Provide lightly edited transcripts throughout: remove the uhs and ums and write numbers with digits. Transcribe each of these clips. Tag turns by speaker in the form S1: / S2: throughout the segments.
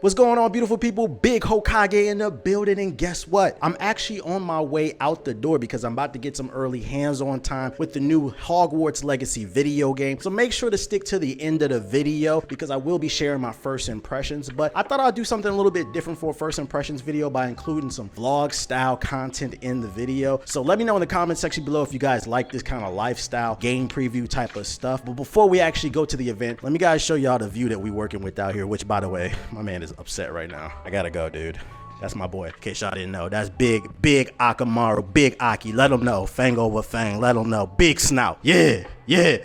S1: What's going on, beautiful people? Big Hokage in the building, and guess what? I'm actually on my way out the door because I'm about to get some early hands-on time with the new Hogwarts Legacy video game. So make sure to stick to the end of the video because I will be sharing my first impressions, but I thought I'd do something a little bit different for a first impressions video by including some vlog style content in the video. So let me know in the comment section below if you guys like this kind of lifestyle game preview type of stuff. But before we actually go to the event, let me guys show y'all the view that we working with out here, which by the way, my man is upset right now. I gotta go, dude. That's my boy. In case y'all didn't know, that's big Akamaru, big Aki. Let him know. Fang over fang. Let him know. Big snout. Yeah.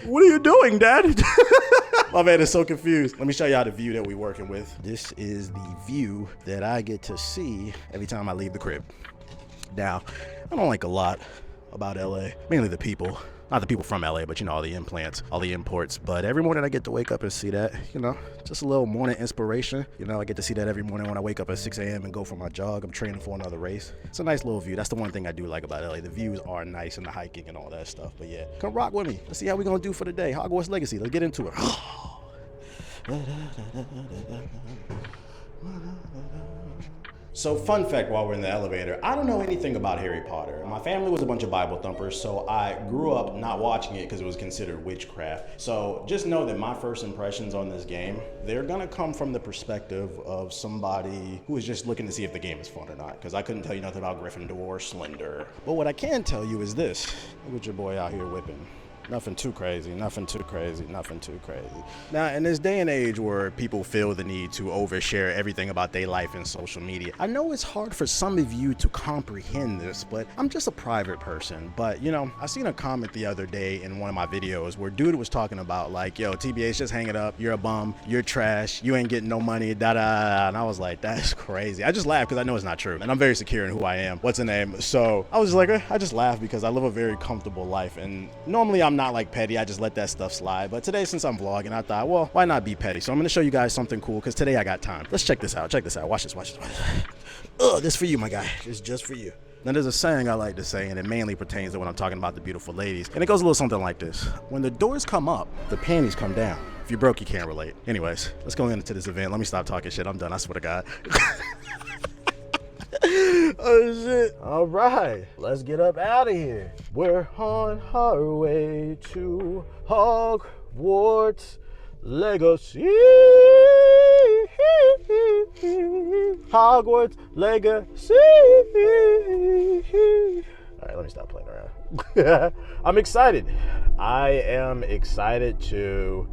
S1: What are you doing, Dad? My man is so confused. Let me show y'all the view that we working with. This is the view that I get to see every time I leave the crib. Now, I don't like a lot about LA, mainly the people. Not the people from LA, but you know, all the implants, all the imports. But every morning I get to wake up and see that, you know, just a little morning inspiration. You know, I get to see that every morning when I wake up at 6 a.m. and go for my jog. I'm training for another race. It's a nice little view. That's the one thing I do like about LA. The views are nice and the hiking and all that stuff. But yeah, come rock with me. Let's see how we're gonna do for the day. Hogwarts Legacy. Let's get into it. So fun fact while we're in the elevator, I don't know anything about Harry Potter. My family was a bunch of Bible thumpers, so I grew up not watching it because it was considered witchcraft. So just know that my first impressions on this game, they're gonna come from the perspective of somebody who is just looking to see if the game is fun or not, because I couldn't tell you nothing about Gryffindor or Slender. But what I can tell you is this. Look at your boy out here whipping. Nothing too crazy, nothing too crazy, nothing too crazy. Now, in this day and age where people feel the need to overshare everything about their life in social media, I know it's hard for some of you to comprehend this, but I'm just a private person. But, you know, I seen a comment the other day in one of my videos where dude was talking about like, yo, TBH, just hang it up. You're a bum. You're trash. You ain't getting no money, da-da. And I was like, that's crazy. I just laughed because I know it's not true. And I'm very secure in who I am. What's the name? So I was just like, I just laughed because I live a very comfortable life. And normally I'm not like petty, I just let that stuff slide. But today, since I'm vlogging, I thought, well, why not be petty? So I'm gonna show you guys something cool because today I got time. Let's check this out. Check this out. Watch this. This for you, my guy. It's just for you. Now, there's a saying I like to say, and it mainly pertains to when I'm talking about the beautiful ladies. And it goes a little something like this. When the doors come up, the panties come down. If you're broke, you can't relate. Anyways, let's go into this event. Let me stop talking shit. I'm done. I swear to God. Oh shit. All right, let's get up out of here. We're on our way to Hogwarts Legacy. Hogwarts Legacy. All right, let me stop playing around. I'm excited. I am excited to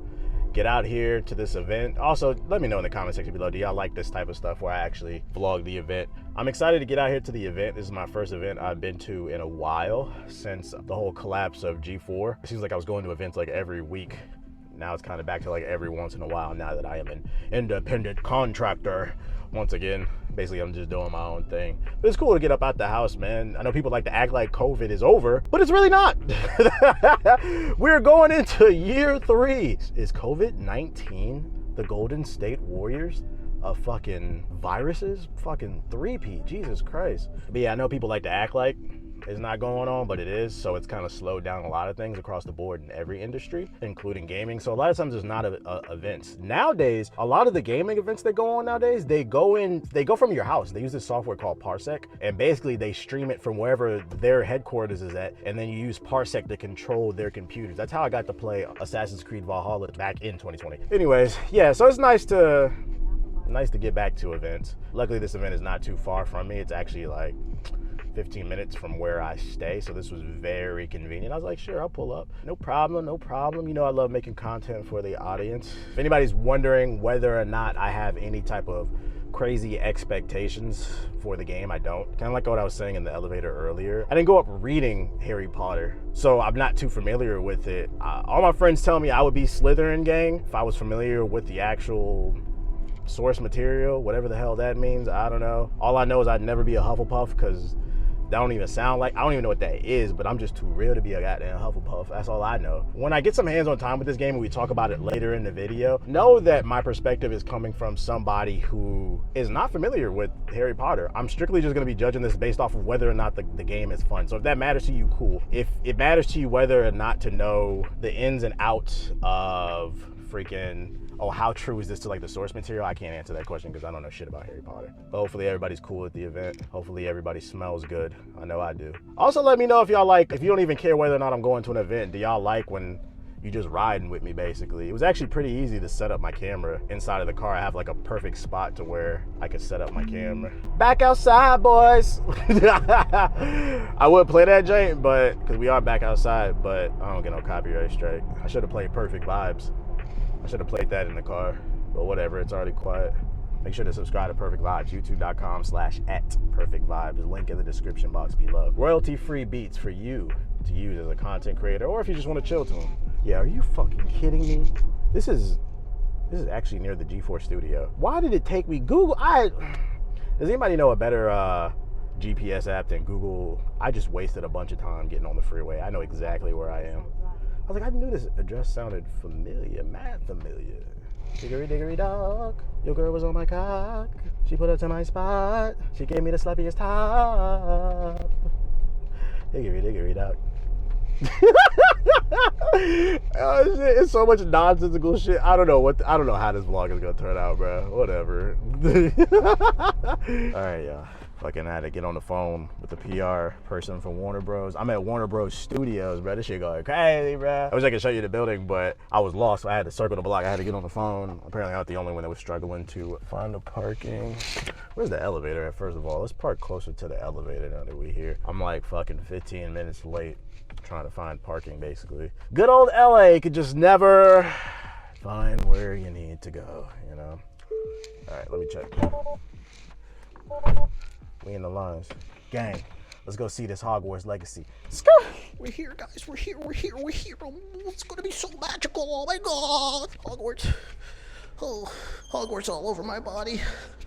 S1: get out here to this event. Also, let me know in the comment section below, do y'all like this type of stuff where I actually vlog the event? I'm excited to get out here to the event. This is my first event I've been to in a while since the whole collapse of G4. It seems like I was going to events like every week. Now it's kind of back to like every once in a while now that I am an independent contractor. Once again, basically I'm just doing my own thing. But it's cool to get up out the house, man. I know people like to act like COVID is over, but it's really not. We're going into year 3. Is COVID-19 the Golden State Warriors of fucking viruses? Fucking 3P, Jesus Christ. But yeah, I know people like to act like it's not going on, but it is. So it's kind of slowed down a lot of things across the board in every industry, including gaming. So a lot of times it's not events. Nowadays, a lot of the gaming events that go on nowadays, they go from your house. They use this software called Purrfect, and basically they stream it from wherever their headquarters is at, and then you use Purrfect to control their computers. That's how I got to play Assassin's Creed Valhalla back in 2020. Anyways, yeah, so it's nice to get back to events. Luckily, this event is not too far from me. It's actually like 15 minutes from where I stay, so this was very convenient. I was like, sure, I'll pull up. No problem. You know I love making content for the audience. If anybody's wondering whether or not I have any type of crazy expectations for the game, I don't. Kind of like what I was saying in the elevator earlier. I didn't go up reading Harry Potter, so I'm not too familiar with it. All my friends tell me I would be Slytherin gang if I was familiar with the actual source material, whatever the hell that means. I don't know. All I know is I'd never be a Hufflepuff because that don't even sound like, I don't even know what that is, but I'm just too real to be a goddamn Hufflepuff. That's all I know. When I get some hands-on time with this game and we talk about it later in the video, know that my perspective is coming from somebody who is not familiar with Harry Potter. I'm strictly just gonna be judging this based off of whether or not the game is fun. So if that matters to you, cool. If it matters to you whether or not to know the ins and outs of freaking, oh, how true is this to like the source material? I can't answer that question because I don't know shit about Harry Potter. But hopefully everybody's cool at the event. Hopefully everybody smells good. I know I do. Also, let me know if y'all like, if you don't even care whether or not I'm going to an event, do y'all like when you just riding with me, basically? It was actually pretty easy to set up my camera inside of the car. I have like a perfect spot to where I could set up my camera. Back outside, boys. I would play that joint, but because we are back outside, but I don't get no copyright strike. I should have played Perfect Vibes. I should have played that in the car, but whatever, it's already quiet. Make sure to subscribe to Purrfect Vibes, youtube.com/@PurrfectVibes. Link in the description box below. Royalty-free beats for you to use as a content creator, or if you just want to chill to them. Yeah, are you fucking kidding me? This is actually near the G4 studio. Why did it take me Google? Does anybody know a better GPS app than Google? I just wasted a bunch of time getting on the freeway. I know exactly where I am. I was like, I knew this address sounded familiar, mad familiar. Diggery diggery dog, your girl was on my cock. She put her to my spot. She gave me the slappiest top. Diggery diggery dog. Oh, shit, it's so much nonsensical shit. I don't know how this vlog is gonna turn out, bro. Whatever. All right, y'all. Fucking had to get on the phone with the PR person from Warner Bros. I'm at Warner Bros Studios, bro. This shit going crazy, bro. I wish I could show you the building, but I was lost, so I had to circle the block. I had to get on the phone. Apparently, I'm not the only one that was struggling to find the parking. Where's the elevator at, first of all? Let's park closer to the elevator now that we're here. I'm like fucking 15 minutes late trying to find parking, basically. Good old LA could just never find where you need to go, you know? All right, let me check. We in the lines. Gang, let's go see this Hogwarts Legacy.
S2: We're here, guys. We're here. Oh, it's gonna be so magical. Oh my god. Hogwarts. Oh, Hogwarts all over my body.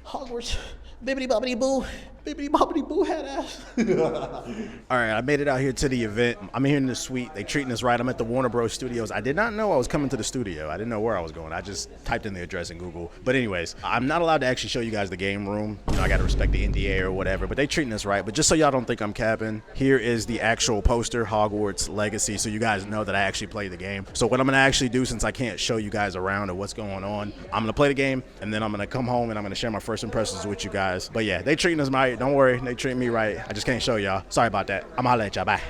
S2: Hogwarts. Bibbidi bobbidi boo. Bibbidi bobbidi boo head ass.
S1: All right, I made it out here to the event. I'm here in the suite. They treating us right. I'm at the Warner Bros Studios. I did not know I was coming to the studio. I didn't know where I was going. I just typed in the address in Google. But anyways, I'm not allowed to actually show you guys the game room. You know, I got to respect the NDA or whatever, but they treating us right. But just so y'all don't think I'm capping, here is the actual poster, Hogwarts Legacy, so you guys know that I actually play the game. So what I'm going to actually do, since I can't show you guys around or what's going on, I'm going to play the game, and then I'm going to come home and I'm going to share my first impressions with you guys. But yeah, they treating us right. Don't worry. They treat me right. I just can't show y'all. Sorry about that. I'm gonna holla at y'all. Bye.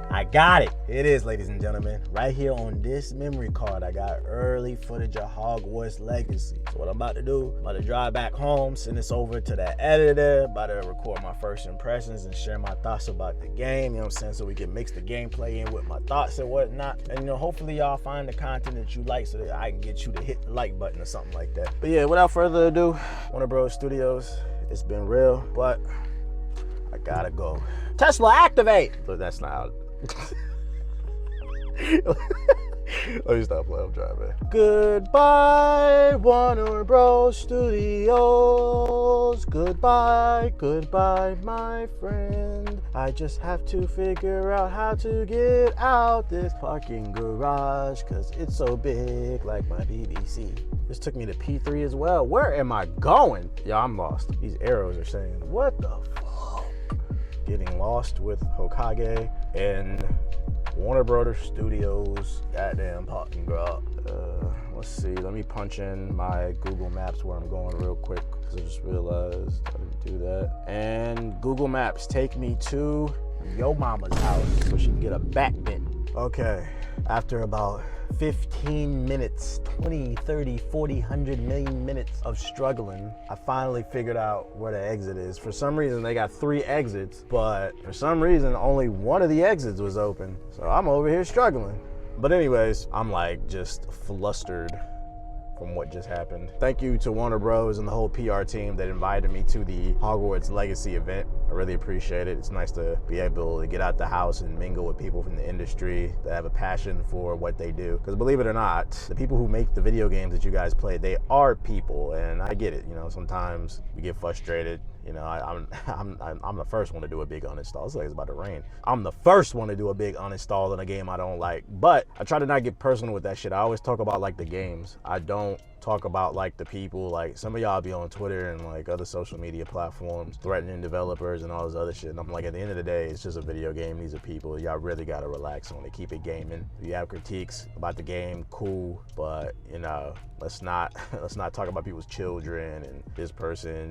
S1: I got it. It is, ladies and gentlemen. Right here on this memory card, I got early footage of Hogwarts Legacy. So what I'm about to do, I'm about to drive back home, send this over to the editor, about to record my first impressions and share my thoughts about the game, you know what I'm saying, so we can mix the gameplay in with my thoughts and whatnot. And, you know, hopefully y'all find the content that you like so that I can get you to hit the like button or something like that. But yeah, without further ado, Warner Bros Studios, it's been real, but I gotta go. Tesla, activate! But that's not how... Let me stop playing, I'm driving. Goodbye, Warner Bros Studios. Goodbye, my friend. I just have to figure out how to get out this parking garage, cause it's so big like my BBC. This took me to P3 as well. Where am I going? Yeah, I'm lost. These arrows are saying, what the fuck? Getting lost with Hokage and Warner Brothers Studios goddamn parking garage. Let's see, let me punch in my Google Maps where I'm going real quick, because I just realized I didn't do that. And Google Maps, take me to yo mama's house so she can get a back bend. Okay, after about 15 minutes, 20, 30, 40, 100 million minutes of struggling, I finally figured out where the exit is. For some reason, they got 3 exits, but for some reason, only one of the exits was open. So I'm over here struggling. But anyways, I'm like just flustered from what just happened. Thank you to Warner Bros and the whole PR team that invited me to the Hogwarts Legacy event. I really appreciate it. It's nice to be able to get out the house and mingle with people from the industry that have a passion for what they do. Because believe it or not, the people who make the video games that you guys play, they are people, and I get it. You know, sometimes you get frustrated. You know, I'm the first one to do a big uninstall. It's like it's about to rain. I'm the first one to do a big uninstall in a game I don't like. But I try to not get personal with that shit. I always talk about like the games. I don't talk about like the people. Like some of y'all be on Twitter and like other social media platforms threatening developers and all this other shit. And I'm like, at the end of the day, it's just a video game. These are people. Y'all really gotta relax on it. Keep it gaming. If you have critiques about the game, cool. But you know, let's not talk about people's children and this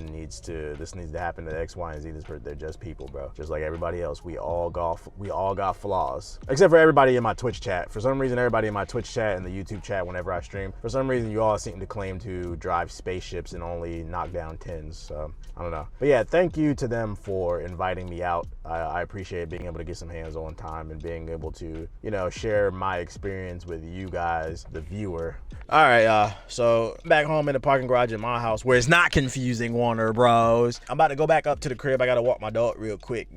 S1: needs to happen to X, Y, and Z. They're just people, bro. Just like everybody else. We all got flaws. Except for everybody in my Twitch chat. For some reason, everybody in my Twitch chat and the YouTube chat whenever I stream, for some reason you all seem to claim to drive spaceships and only knock down tins. So I don't know. But yeah, thank you to them for inviting me out. I appreciate being able to get some hands-on time and being able to, you know, share my experience with you guys, the viewer. All right, so back home in the parking garage in my house where it's not confusing, Warner Bros. I'm about to go back up to the crib. I gotta walk my dog real quick.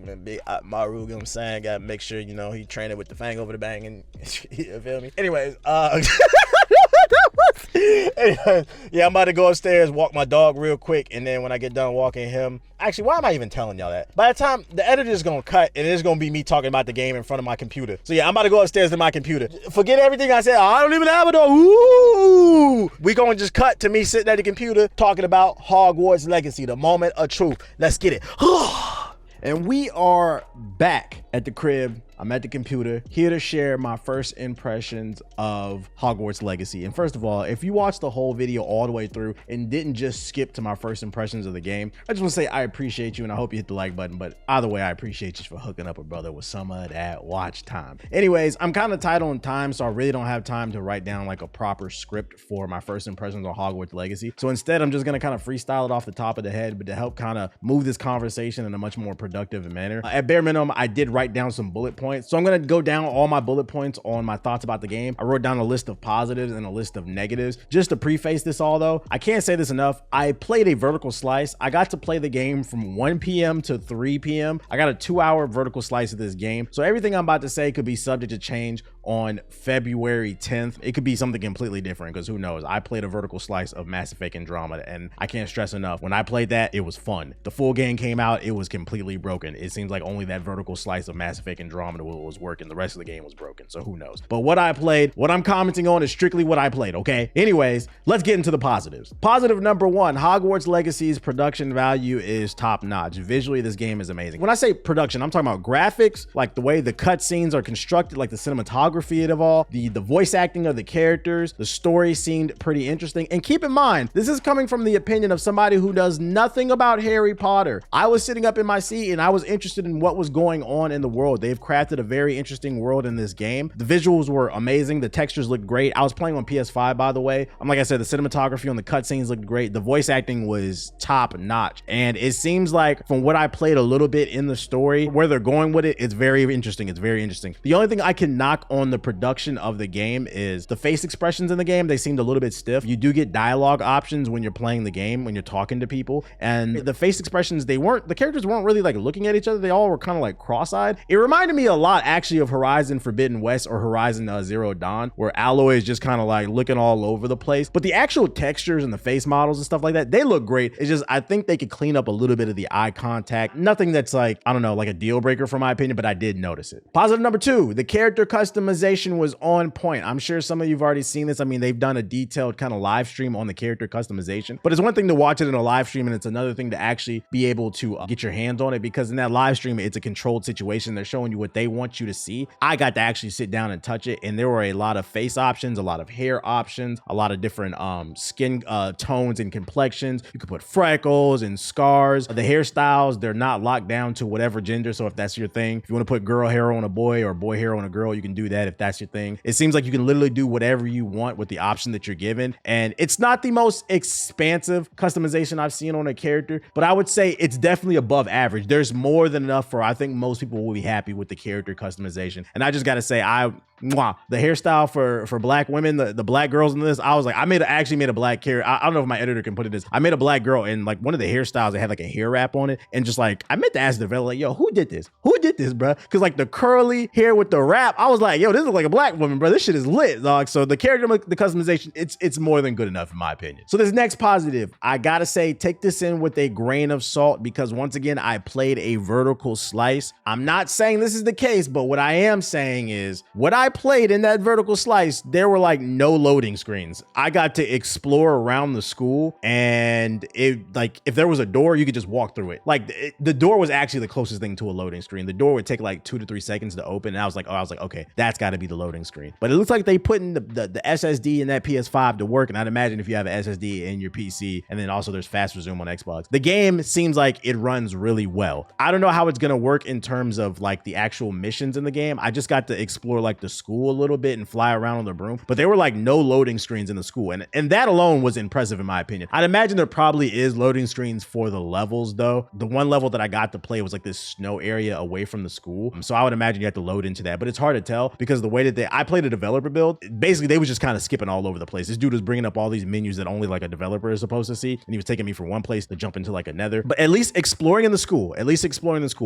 S1: My rule, you know what I'm saying? Gotta make sure, you know, he training with the fang over the bang and you feel me? Anyways, anyways, yeah, I'm about to go upstairs, walk my dog real quick, and then when I get done walking him, actually, why am I even telling y'all that? By the time the editor is gonna cut, and it's gonna be me talking about the game in front of my computer. So yeah, I'm about to go upstairs to my computer. Forget everything I said. I don't even have a dog. Ooh, we gonna just cut to me sitting at the computer talking about Hogwarts Legacy, the moment of truth. Let's get it. And we are back at the crib. I'm at the computer, here to share my first impressions of Hogwarts Legacy. And first of all, if you watched the whole video all the way through and didn't just skip to my first impressions of the game, I just want to say I appreciate you and I hope you hit the like button. But either way, I appreciate you for hooking up a brother with some of that watch time. Anyways, I'm kind of tight on time, so I really don't have time to write down like a proper script for my first impressions on Hogwarts Legacy. So instead, I'm just going to kind of freestyle it off the top of the head, but to help kind of move this conversation in a much more productive manner. At bare minimum, I did write down some bullet points. So I'm going to go down all my bullet points on my thoughts about the game. I wrote down a list of positives and a list of negatives. Just to preface this all though, I can't say this enough. I played a vertical slice. I got to play the game from 1 p.m. to 3 p.m. I got a 2-hour vertical slice of this game. So everything I'm about to say could be subject to change on February 10th. It could be something completely different because who knows? I played a vertical slice of Mass Effect Andromeda and I can't stress enough. When I played that, it was fun. The full game came out, it was completely broken. It seems like only that vertical slice of Mass Effect Andromeda was working. The rest of the game was broken, so who knows? But what I played, what I'm commenting on is strictly what I played, okay? Anyways, let's get into the positives. Positive number one, Hogwarts Legacy's production value is top notch. Visually, this game is amazing. When I say production, I'm talking about graphics, like the way the cutscenes are constructed, like the cinematography of all, the voice acting of the characters, the story seemed pretty interesting. And keep in mind, this is coming from the opinion of somebody who does nothing about Harry Potter. I was sitting up in my seat and I was interested in what was going on in the world. They've crafted a very interesting world in this game. The visuals were amazing. The textures looked great. I was playing on PS5, by the way. Like I said, the cinematography on the cutscenes looked great. The voice acting was top notch. And it seems like from what I played a little bit in the story, where they're going with it, it's very interesting. It's very interesting. The only thing I can knock on the production of the game is the face expressions in the game. They seemed a little bit stiff. You do get dialogue options when you're playing the game, when you're talking to people, and the face expressions, the characters weren't really like looking at each other. They all were kind of like cross-eyed. It reminded me a lot actually of Horizon Forbidden West or Horizon Zero Dawn, where Aloy is just kind of like looking all over the place. But the actual textures and the face models and stuff like that, they look great. It's just, I think they could clean up a little bit of the eye contact. Nothing that's like, I don't know, like a deal breaker from my opinion, but I did notice it. Positive number two, the character customization was on point. I'm sure some of you've already seen this. I mean, they've done a detailed kind of live stream on the character customization, but it's one thing to watch it in a live stream and it's another thing to actually be able to get your hands on it, because in that live stream, it's a controlled situation. They're showing you what they want you to see. I got to actually sit down and touch it, and there were a lot of face options, a lot of hair options, a lot of different skin tones and complexions. You could put freckles and scars. The hairstyles, they're not locked down to whatever gender. So if that's your thing, if you want to put girl hair on a boy or boy hair on a girl, you can do that if that's your thing. It seems like you can literally do whatever you want with the option that you're given. And it's not the most expansive customization I've seen on a character, but I would say it's definitely above average. There's more than enough for, I think most people will be happy with the character customization. And I just gotta say, the hairstyle for black women, the black girls in this, I was like, I actually made a black character. I don't know if my editor can put it this. I made a black girl, and like one of the hairstyles, they had like a hair wrap on it, and just like I meant to ask the developer, like, yo, who did this? Who did this, bro? Because like the curly hair with the wrap, I was like, yo, this is like a black woman, bro. This shit is lit, dog. So the character, the customization, it's more than good enough in my opinion. So this next positive, I gotta say, take this in with a grain of salt, because once again, I played a vertical slice. I'm not saying this is the case, but what I am saying is what I played in that vertical slice, there were like no loading screens. I got to explore around the school, and it like if there was a door, you could just walk through it. Like the door was actually the closest thing to a loading screen. The door would take like 2 to 3 seconds to open, and I was like, okay, that's got to be the loading screen. But it looks like they put in the SSD in that PS5 to work, and I'd imagine if you have an SSD in your PC, and then also there's fast resume on Xbox, the game seems like it runs really well. I don't know how it's gonna work in terms of like the actual missions in the game. I just got to explore like the school a little bit and fly around on the broom, but there were like no loading screens in the school, and that alone was impressive in my opinion. I'd imagine there probably is loading screens for the levels though. The one level that I got to play was like this snow area away from the school, so I would imagine you have to load into that, but it's hard to tell because the way that I played a developer build, basically they was just kind of skipping all over the place. This dude was bringing up all these menus that only like a developer is supposed to see, and he was taking me from one place to jump into like another. But at least exploring the school,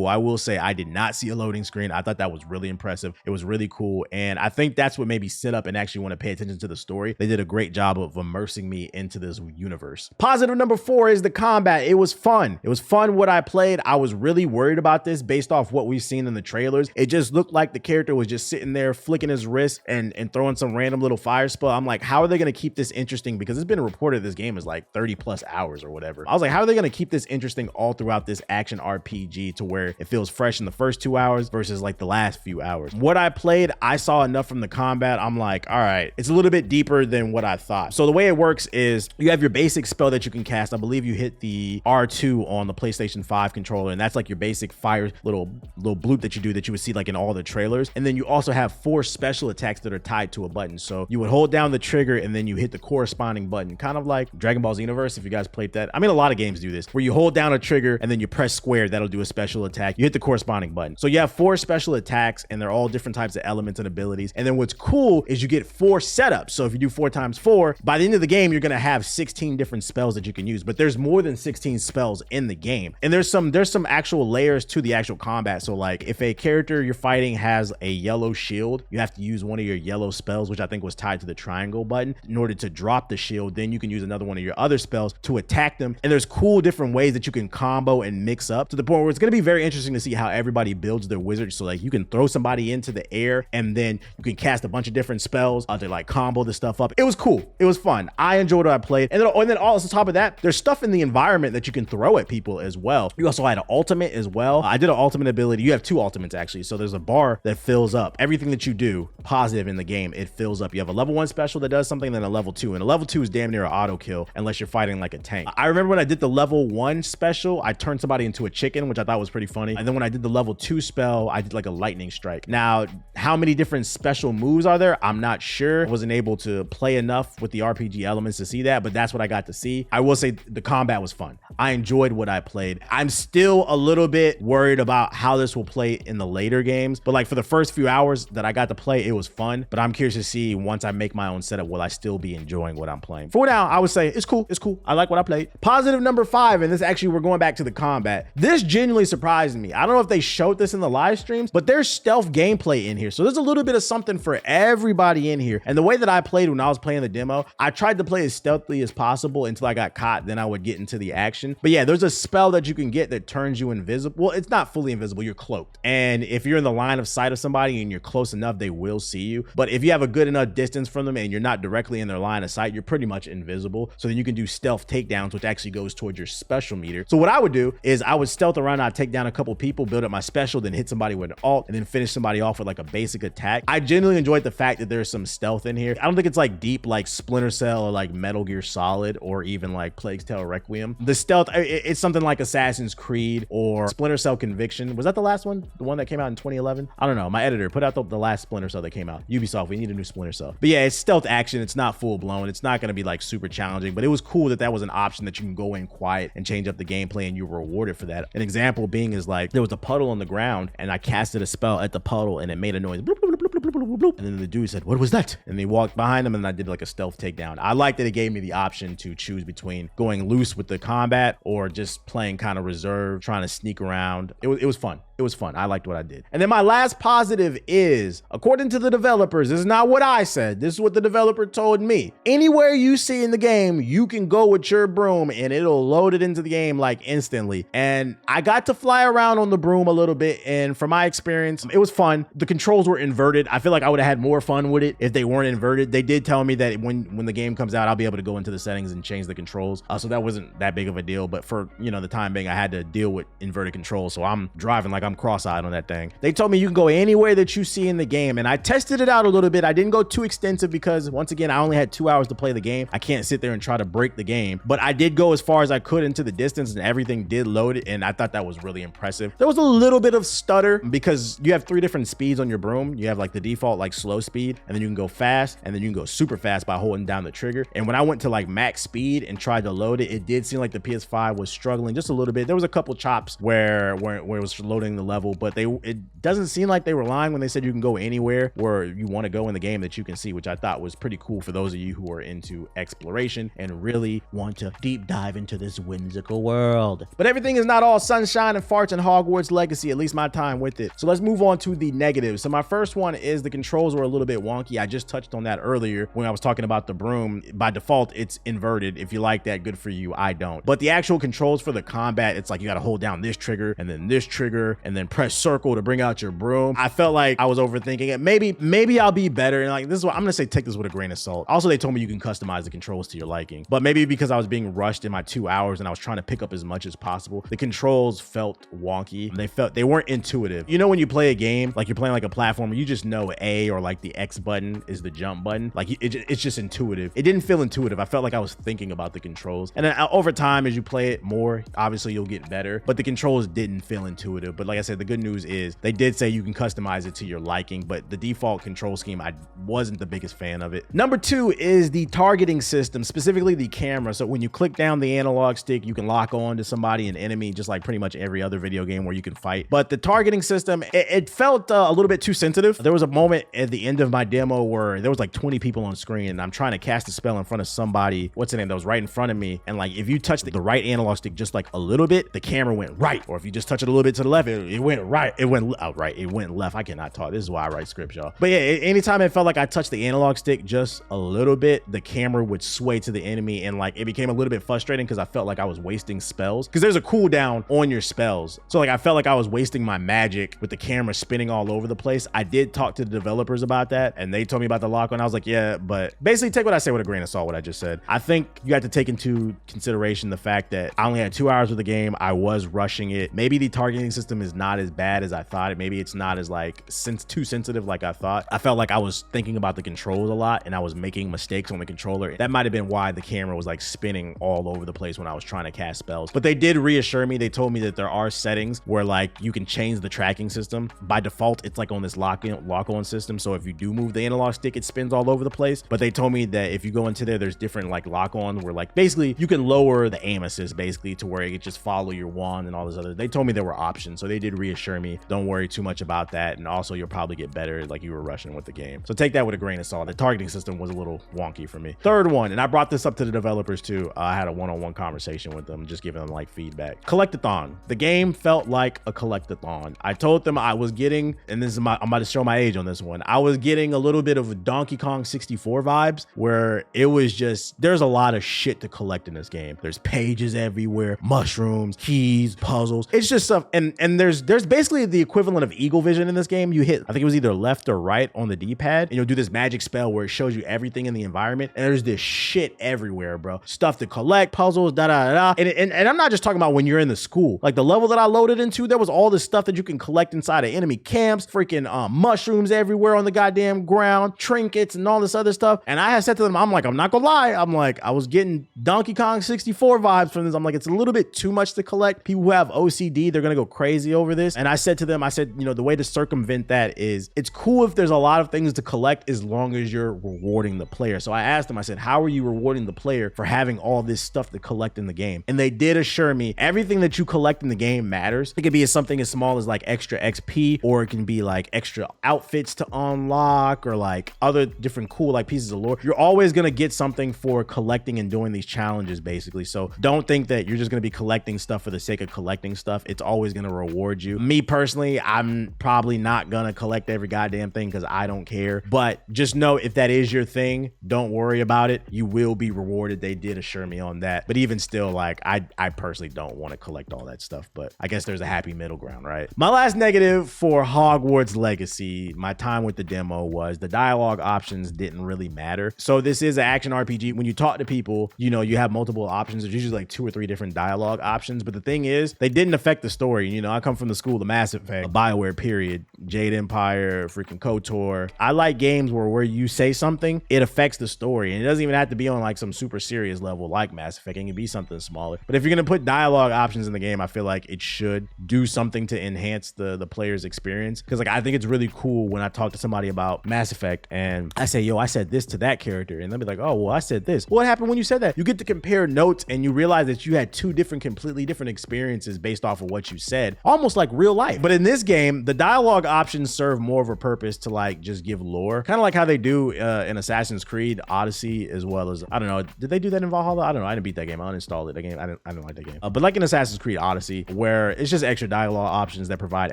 S1: I will say I did not see a loading screen. I thought that was really impressive. It was really cool, and I think that's what made me sit up and actually want to pay attention to the story. They did a great job of immersing me into this universe. Positive number 4 is the combat. It was fun. It was fun what I played. I was really worried about this based off what we've seen in the trailers. It just looked like the character was just sitting there flicking his wrist and throwing some random little fire spell. I'm like, how are they going to keep this interesting? Because it's been reported this game is like 30 plus hours or whatever. I was like, how are they going to keep this interesting all throughout this action RPG to where it feels fresh in the first 2 hours versus like the last few hours? What I played, I saw enough from the combat. I'm like, all right, it's a little bit deeper than what I thought. So the way it works is you have your basic spell that you can cast. I believe you hit the R2 on the PlayStation 5 controller, and that's like your basic fire little bloop that you do that you would see like in all the trailers. And then you also have 4 special attacks that are tied to a button. So you would hold down the trigger and then you hit the corresponding button, kind of like Dragon Ball Xenoverse, if you guys played that. I mean, a lot of games do this, where you hold down a trigger and then you press square, that'll do a special attack. You hit the corresponding button. So you have 4 special attacks, and they're all different types of elements and abilities. And then what's cool is you get 4 setups. So if you do 4 times 4, by the end of the game, you're gonna have 16 different spells that you can use, but there's more than 16 spells in the game. And there's some actual layers to the actual combat. So like if a character you're fighting has a yellow shield, you have to use one of your yellow spells, which I think was tied to the triangle button, in order to drop the shield. Then you can use another one of your other spells to attack them. And there's cool different ways that you can combo and mix up, to the point where it's gonna be very interesting to see how everybody builds their wizard. So like you can throw somebody into the air, and then you can cast a bunch of different spells to like combo the stuff up. It was cool. It was fun. I enjoyed what I played. And then also on top of that, there's stuff in the environment that you can throw at people as well. You also had an ultimate as well. I did an ultimate ability. You have 2 ultimates actually. So there's a bar that fills up everything that you do positive in the game. It fills up. You have a level 1 special that does something, then a level 2, and a level 2 is damn near an auto kill unless you're fighting like a tank. I remember when I did the level 1 special, I turned somebody into a chicken, which I thought was pretty funny. And then when I did the level 2 spell, I did like a lightning strike. Now, how many different special moves are there? I'm not sure. I wasn't able to play enough with the RPG elements to see that, but that's what I got to see. I will say the combat was fun. I enjoyed what I played. I'm still a little bit worried about how this will play in the later games, but like for the first few hours that I got to play, it was fun. But I'm curious to see once I make my own setup, will I still be enjoying what I'm playing? For now, I would say it's cool. It's cool. I like what I played. Positive number 5, and this actually, we're going back to the combat. This genuinely surprised me. I don't know if they showed this in the live streams, but there's stealth gameplay in here. So there's a little bit of something for everybody in here. And the way that I played when I was playing the demo, I tried to play as stealthily as possible until I got caught. Then I would get into the action. But yeah, there's a spell that you can get that turns you invisible. Well, it's not fully invisible. You're cloaked. And if you're in the line of sight of somebody and you're close enough, they will see you. But if you have a good enough distance from them and you're not directly in their line of sight, you're pretty much invisible. So then you can do stealth takedowns, which actually goes towards your special meter. So what I would do is I would stealth around. I'd take down a couple people, build up my special, then hit somebody with an alt, and then finish somebody off with like a basic attack. I genuinely enjoyed the fact that there's some stealth in here. I don't think it's like deep like Splinter Cell or like Metal Gear Solid or even like Plague's Tale Requiem. The stealth, it's something like Assassin's Creed or Splinter Cell Conviction. Was that the last one? The one that came out in 2011? I don't know. My editor put out the last Splinter Cell that came out. Ubisoft, we need a new Splinter Cell. But yeah, it's stealth action. It's not full blown. It's not going to be like super challenging, but it was cool that that was an option that you can go in quiet and change up the gameplay, and you were rewarded for that. An example being is like there was a puddle on the ground and I casted a spell at the puddle and it made a noise. Bloop, bloop, bloop, bloop, bloop, bloop, bloop. And then the dude said, "What was that?" And they walked behind him and I did like a stealth takedown. I liked that it gave me the option to choose between going loose with the combat or just playing kind of reserve, trying to sneak around. It was fun. It was fun. I liked what I did. And then my last positive is, according to the developers, this is not what I said. This is what the developer told me. Anywhere you see in the game, you can go with your broom and it'll load it into the game like instantly. And I got to fly around on the broom a little bit. And from my experience, it was fun. The controls were inverted. I feel like I would have had more fun with it if they weren't inverted. They did tell me that when the game comes out, I'll be able to go into the settings and change the controls. So that wasn't that big of a deal. But for, the time being, I had to deal with inverted controls. So I'm driving like I'm cross-eyed on that thing. They told me you can go anywhere that you see in the game, and I tested it out a little bit. I didn't go too extensive because once again, I only had 2 hours to play the game. I can't sit there and try to break the game, but I did go as far as I could into the distance and everything did load it, and I thought that was really impressive. There was a little bit of stutter because you have 3 different speeds on your broom. You have like the default like slow speed, and then you can go fast, and then you can go super fast by holding down the trigger. And when I went to like max speed and tried to load it, it did seem like the PS5 was struggling just a little bit. There was a couple chops where it was loading the level, but it doesn't seem like they were lying when they said you can go anywhere where you want to go in the game that you can see, which I thought was pretty cool for those of you who are into exploration and really want to deep dive into this whimsical world. But everything is not all sunshine and farts in Hogwarts Legacy, at least my time with it. So let's move on to the negatives. So my first one is the controls were a little bit wonky. I just touched on that earlier when I was talking about the broom. By default, it's inverted. If you like that, good for you. I don't. But the actual controls for the combat, it's like you got to hold down this trigger and then this trigger and then press circle to bring out your broom. I felt like I was overthinking it. Maybe I'll be better. And like, this is what I'm gonna say, take this with a grain of salt. Also, they told me you can customize the controls to your liking, but maybe because I was being rushed in my 2 hours and I was trying to pick up as much as possible, the controls felt wonky. They weren't intuitive. When you play a game, like you're playing like a platformer, you just know A or like the X button is the jump button. Like it's just intuitive. It didn't feel intuitive. I felt like I was thinking about the controls. And then over time, as you play it more, obviously you'll get better, but the controls didn't feel intuitive. But like I said, the good news is they did say you can customize it to your liking, but the default control scheme, I wasn't the biggest fan of it. Number 2 is the targeting system, specifically the camera. So when you click down the analog stick, you can lock on to somebody, an enemy, just like pretty much every other video game where you can fight. But the targeting system, it felt a little bit too sensitive. There was a moment at the end of my demo where there was like 20 people on screen and I'm trying to cast a spell in front of somebody, what's the name, that was right in front of me. And like, if you touch the right analog stick just like a little bit, the camera went right. Or if you just touch it a little bit to the left, it went right. It went right. It went left. I cannot talk. This is why I write scripts, y'all. But yeah, anytime it felt like I touched the analog stick just a little bit, the camera would sway to the enemy, and like it became a little bit frustrating because I felt like I was wasting spells, because there's a cooldown on your spells. So like I felt like I was wasting my magic with the camera spinning all over the place. I did talk to the developers about that and they told me about the lock on. I was like, yeah, but basically take what I say with a grain of salt, what I just said. I think you have to take into consideration the fact that I only had 2 hours with the game. I was rushing it. Maybe the targeting system is not as bad as I thought. Maybe it's not as like too sensitive like I thought. I felt like I was thinking about the controls a lot and I was making mistakes on the controller. That might have been why the camera was like spinning all over the place when I was trying to cast spells. But they did reassure me. They told me that there are settings where like you can change the tracking system. By default, it's like on this lock-on system. So if you do move the analog stick, it spins all over the place. But they told me that if you go into there's different like lock-on where like basically you can lower the aim assist basically to where it could just follow your wand and all this other. They told me there were options. So they did reassure me. Don't worry too much about that. And also you'll probably get better like you were rushing with the game. So take that with a grain of salt. The targeting system was a little wonky for me. Third one, and I brought this up to the developers too. I had a one-on-one conversation with them, just giving them like feedback. Collectathon. The game felt like a collectathon. I told them I was getting, and this is I'm about to show my age on this one. I was getting a little bit of Donkey Kong 64 vibes where it was just, there's a lot of shit to collect in this game. There's pages everywhere, mushrooms, keys, puzzles. It's just stuff. And there's basically the equivalent of Eagle Vision in this game. You hit, I think it was either left or right on the D-pad, and you'll do this magic spell where it shows you everything in the environment. And there's this shit everywhere, bro. Stuff to collect, puzzles, And I'm not just talking about when you're in the school. Like the level that I loaded into, there was all this stuff that you can collect inside of enemy camps, freaking mushrooms everywhere on the goddamn ground, trinkets and all this other stuff. And I had said to them, I'm like, I'm not gonna lie. I'm like, I was getting Donkey Kong 64 vibes from this. I'm like, it's a little bit too much to collect. People who have OCD, they're gonna go crazy over over this. And I said to them, I said, you know, the way to circumvent that is it's cool if there's a lot of things to collect as long as you're rewarding the player. So I asked them, I said, how are you rewarding the player for having all this stuff to collect in the game? And they did assure me everything that you collect in the game matters. It could be something as small as like extra XP, or it can be like extra outfits to unlock, or like other different cool like pieces of lore. You're always going to get something for collecting and doing these challenges basically. So don't think that you're just going to be collecting stuff for the sake of collecting stuff. It's always going to reward you. Me personally, I'm probably not going to collect every goddamn thing because I don't care. But just know if that is your thing, don't worry about it. You will be rewarded. They did assure me on that. But even still, like I personally don't want to collect all that stuff. But I guess there's a happy middle ground, right? My last negative for Hogwarts Legacy, my time with the demo, was the dialogue options didn't really matter. So this is an action RPG. When you talk to people, you know, you have multiple options. There's usually like 2 or 3 different dialogue options. But the thing is, they didn't affect the story. You know, I come from the school of Mass Effect, BioWare period, Jade Empire, freaking KOTOR. I like games where you say something, it affects the story. And it doesn't even have to be on like some super serious level like Mass Effect. It can be something smaller. But if you're going to put dialogue options in the game, I feel like it should do something to enhance the player's experience. Because like I think it's really cool when I talk to somebody about Mass Effect and I say, yo, I said this to that character. And they'll be like, oh, well, I said this. What happened when you said that? You get to compare notes and you realize that you had 2 completely different experiences based off of what you said, almost like real life. But in this game, the dialogue options serve more of a purpose to like just give lore, kind of like how they do in Assassin's Creed Odyssey, as well as, I don't know, did they do that in Valhalla? I don't know. I didn't beat that game. I uninstalled it. That game, I didn't like that game. But like in Assassin's Creed Odyssey, where it's just extra dialogue options that provide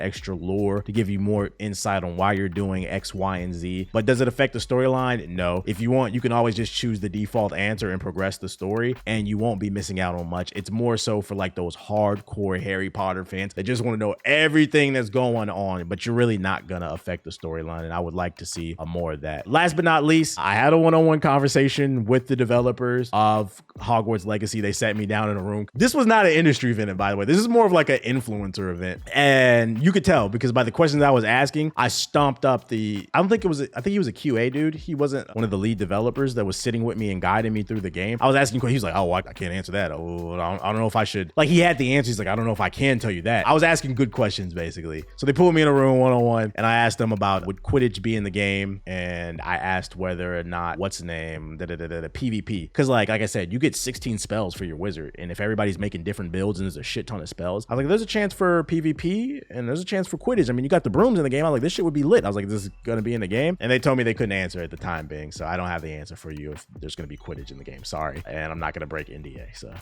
S1: extra lore to give you more insight on why you're doing X, Y, and Z. But does it affect the storyline? No. If you want, you can always just choose the default answer and progress the story, and you won't be missing out on much. It's more so for like those hardcore Harry Potter fans that just want to know everything that's going on, but you're really not gonna affect the storyline. And I would like to see more of that. Last but not least, I had a one-on-one conversation with the developers of Hogwarts Legacy. They sat me down in a room. This was not an industry event, by the way. This is more of like an influencer event. And you could tell because by the questions I was asking, I stomped up I think he was a QA dude. He wasn't one of the lead developers that was sitting with me and guiding me through the game. I was asking questions. He was like, oh, I can't answer that. Oh, I don't know if I should. Like, he had the answer. He's like, I don't know if I can tell you that. I was asking good questions, basically. So they pulled me in a room one-on-one, and I asked them about would Quidditch be in the game, and I asked whether or not, what's the name, the PvP. Because like I said, you get 16 spells for your wizard, and if everybody's making different builds and there's a shit ton of spells, I was like, there's a chance for PvP, and there's a chance for Quidditch. I mean, you got the brooms in the game. I was like, this shit would be lit. I was like, this is gonna be in the game? And they told me they couldn't answer at the time being, so I don't have the answer for you if there's gonna be Quidditch in the game. Sorry. And I'm not gonna break NDA, so.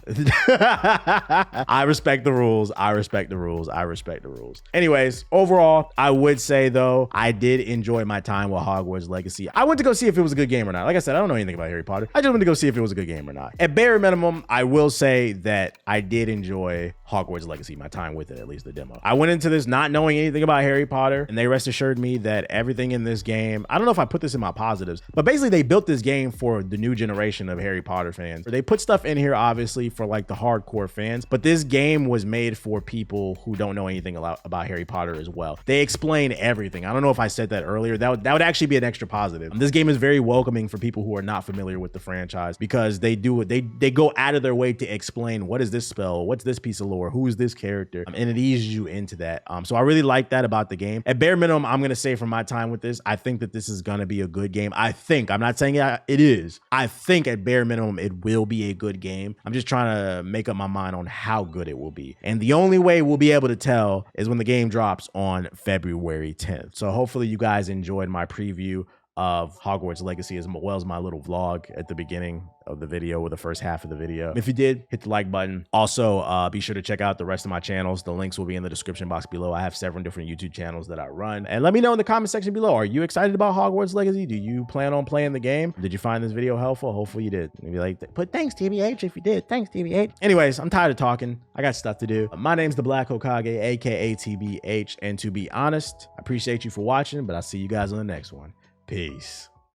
S1: I respect the rules. I respect the rules. I respect the rules. Anyways, overall, I would say though, I did enjoy my time with Hogwarts Legacy. I went to go see if it was a good game or not. Like I said, I don't know anything about Harry Potter. I just went to go see if it was a good game or not. At bare minimum, I will say that I did enjoy Hogwarts Legacy, my time with it, at least the demo. I went into this not knowing anything about Harry Potter, and they rest assured me that everything in this game, I don't know if I put this in my positives, but basically they built this game for the new generation of Harry Potter fans. They put stuff in here, obviously, for like the hardcore fans, but this game was made for people who don't know anything about Harry Potter as well. They explain everything. I don't know if I said that earlier. That would actually be an extra positive. This game is very welcoming for people who are not familiar with the franchise because they go out of their way to explain what is this spell, what's this piece of lore, who is this character, and it eases you into that. So I really like that about the game. At bare minimum, I'm gonna say from my time with this, I think that this is gonna be a good game. I'm not saying it is. I think at bare minimum, it will be a good game. I'm just trying to make up my mind on how good it will be. And the only way we'll be able to tell is when the game drops on February 10th. So hopefully you guys enjoyed my preview of Hogwarts Legacy as well as my little vlog at the beginning of the video, or the first half of the video. If you did, hit the like button. Also, be sure to check out the rest of my channels. The links will be in the description box below. I have several different YouTube channels that I run. And let me know in the comment section below, are you excited about Hogwarts Legacy? Do you plan on playing the game? Did you find this video helpful? Hopefully you did. Maybe like, put thanks TBH if you did. Thanks TBH. Anyways, I'm tired of talking. I got stuff to do. My name's the Black Hokage, aka TBH. And to be honest, I appreciate you for watching, but I'll see you guys on the next one. Peace.